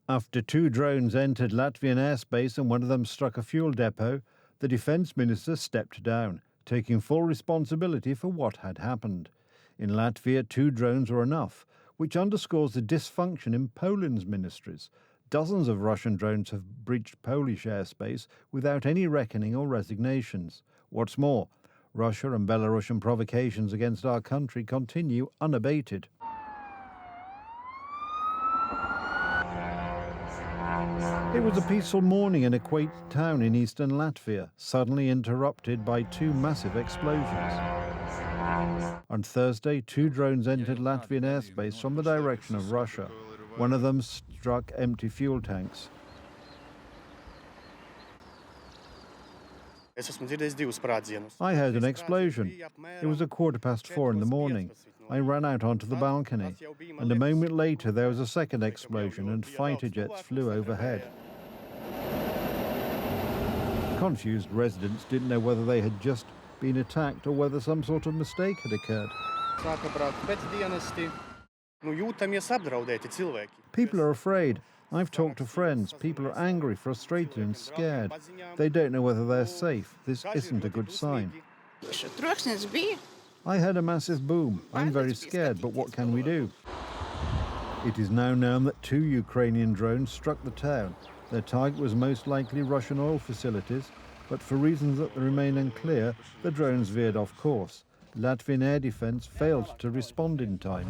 After 2 drones entered Latvian airspace and one of them struck a fuel depot, the defence minister stepped down, taking full responsibility for what had happened. In Latvia, 2 drones were enough, which underscores the dysfunction in Poland's ministries. Dozens of Russian drones have breached Polish airspace without any reckoning or resignations. What's more, Russia and Belarusian provocations against our country continue unabated. It was a peaceful morning in a quaint town in eastern Latvia, suddenly interrupted by 2 massive explosions. On Thursday, 2 drones entered Latvian airspace from the direction of Russia. One of them struck empty fuel tanks. I heard an explosion. It was 4:15 in the morning. I ran out onto the balcony, and a moment later there was a second explosion and fighter jets flew overhead. Confused residents didn't know whether they had just been attacked or whether some sort of mistake had occurred. People are afraid. I've talked to friends. People are angry, frustrated and scared. They don't know whether they're safe. This isn't a good sign. I heard a massive boom. I'm very scared, but what can we do? It is now known that 2 Ukrainian drones struck the town. Their target was most likely Russian oil facilities, but for reasons that remain unclear, the drones veered off course. Latvian air defence failed to respond in time.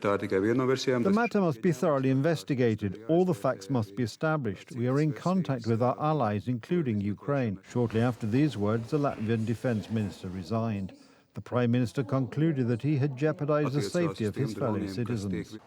The matter must be thoroughly investigated. All the facts must be established. We are in contact with our allies, including Ukraine. Shortly after these words, the Latvian defence minister resigned. The Prime Minister concluded that he had jeopardized the safety of his fellow citizens.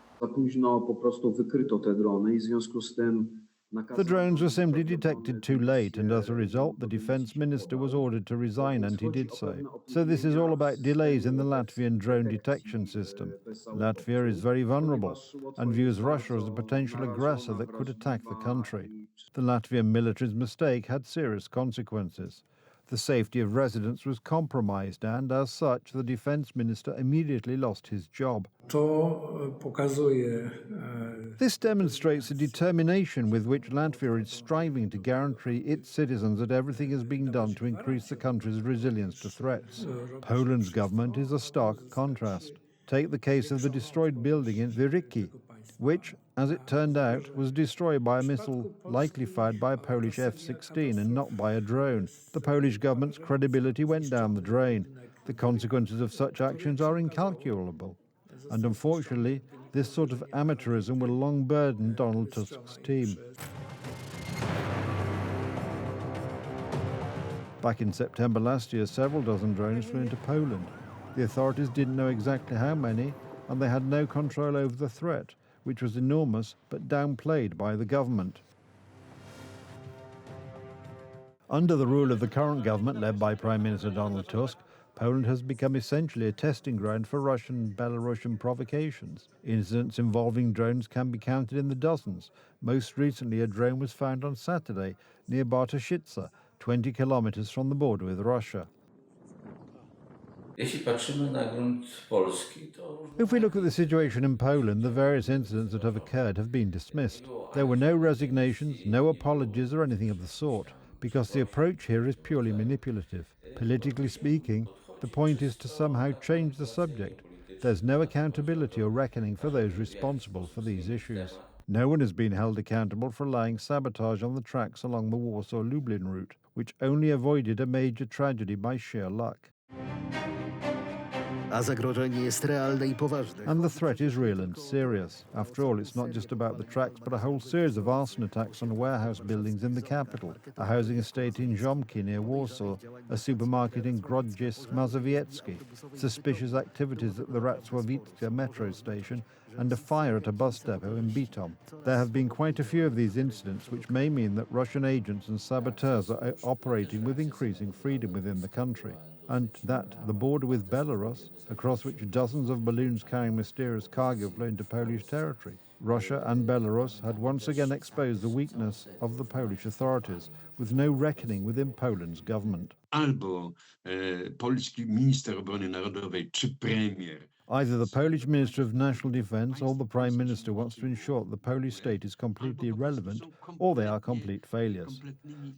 The drones were simply detected too late, and as a result, the Defence Minister was ordered to resign, and he did so. So this is all about delays in the Latvian drone detection system. Latvia is very vulnerable and views Russia as a potential aggressor that could attack the country. The Latvian military's mistake had serious consequences. The safety of residents was compromised, and as such, the Defence Minister immediately lost his job. This demonstrates the determination with which Latvia is striving to guarantee its citizens that everything is being done to increase the country's resilience to threats. Poland's government is a stark contrast. Take the case of the destroyed building in Wyriki, which, as it turned out, was destroyed by a missile likely fired by a Polish F-16 and not by a drone. The Polish government's credibility went down the drain. The consequences of such actions are incalculable. And unfortunately, this sort of amateurism will long burden Donald Tusk's team. Back in September last year, several dozen drones flew into Poland. The authorities didn't know exactly how many, and they had no control over the threat, which was enormous but downplayed by the government. Under the rule of the current government, led by Prime Minister Donald Tusk, Poland has become essentially a testing ground for Russian and Belarusian provocations. Incidents involving drones can be counted in the dozens. Most recently, a drone was found on Saturday near Bartoszyce, 20 kilometers from the border with Russia. If we look at the situation in Poland, the various incidents that have occurred have been dismissed. There were no resignations, no apologies or anything of the sort, because the approach here is purely manipulative. Politically speaking, the point is to somehow change the subject. There's no accountability or reckoning for those responsible for these issues. No one has been held accountable for allowing sabotage on the tracks along the Warsaw-Lublin route, which only avoided a major tragedy by sheer luck. And the threat is real and serious. After all, it's not just about the tracks, but a whole series of arson attacks on warehouse buildings in the capital, a housing estate in Ziomki near Warsaw, a supermarket in Grodzisk Mazowiecki, suspicious activities at the Racławicka metro station, and a fire at a bus depot in Bytom. There have been quite a few of these incidents, which may mean that Russian agents and saboteurs are operating with increasing freedom within the country, and that the border with Belarus, across which dozens of balloons carrying mysterious cargo flew into Polish territory. Russia and Belarus had once again exposed the weakness of the Polish authorities, with no reckoning within Poland's government. Albo polski minister obrony narodowej czy premier Either the Polish Minister of National Defence or the Prime Minister wants to ensure that the Polish state is completely irrelevant, or they are complete failures.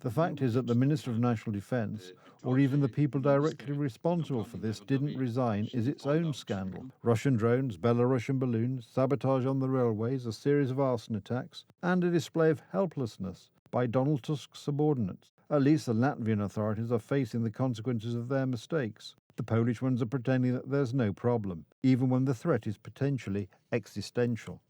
The fact is that the Minister of National Defence, or even the people directly responsible for this, didn't resign is its own scandal. Russian drones, Belarusian balloons, sabotage on the railways, a series of arson attacks, and a display of helplessness by Donald Tusk's subordinates. At least the Latvian authorities are facing the consequences of their mistakes. The Polish ones are pretending that there's no problem, even when the threat is potentially existential.